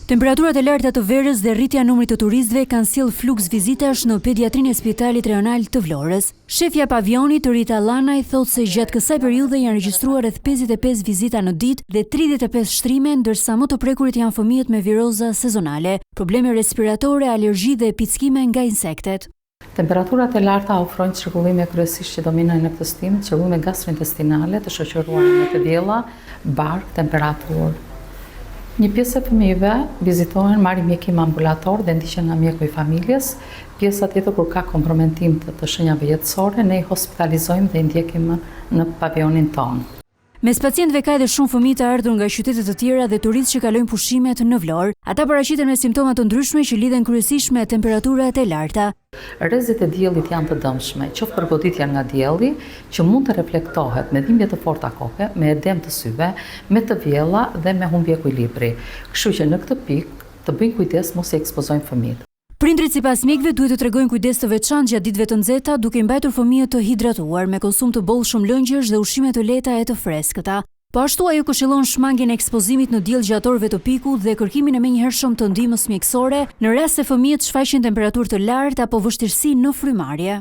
Temperaturat e larta të verës dhe rritja e numrit të turistëve kanë sjellë fluks vizitash në pediatrinë e Spitalit Rajonal të Vlorës. Shefja e pavionit Rita Llanaj thotë se gjatë kësaj periudhe janë regjistruar rreth 55 vizita në ditë dhe 35 shtrime, ndërsa më të prekurit janë fëmijët me viroza sezonale, probleme respiratore, alergji dhe pickime nga insektet. Temperaturat e larta ofrojnë çrregullime kryesisht që dominojnë në këtë stim, çrregullime gastrointestinale të shoqëruara me të vjella, bark, temperaturë. Një pjesë e fëmijëve vizitohen, marrin mjekim ambulator dhe ndiqen nga mjeku i familjes. Pjesa tjetër kur ka kompromentim të shenjave jetësore, ne i hospitalizojmë dhe i ndjekim në pavionin tonë. Mes pacientëve ka edhe shumë fëmijë të ardhur nga qytete të tjera dhe turistë që kalojnë pushimet në Vlorë. Ata paraqiten me simptoma të ndryshme që lidhen kryesisht me temperaturat e larta. Rrezet e diellit janë të dëmshme, qoftë përgoditja nga dielli, që mund të reflektohet me dhimbje të forta koke, me edem të syve, me të vjella dhe me humbje ekuilibri. Kështu që në këtë pikë të bëjnë kujdes mos i ekspozojnë fëmijët. Prindrit sipas mjekëve duhet të tregojnë kujdes të veçantë gjatë ditëve të nxehta, duke mbajtur fëmijët të hidratuar me konsum të bollshëm lëngjësh dhe ushqime të lehta e të freskëta. Po ashtu ajo këshillon shmangjen e ekspozimit në diell gjatë orëve të pikut dhe kërkimin e menjëhershëm të ndihmës mjekësore në rast se fëmijët shfaqin temperaturë të lartë apo vështirësi në frymarrje.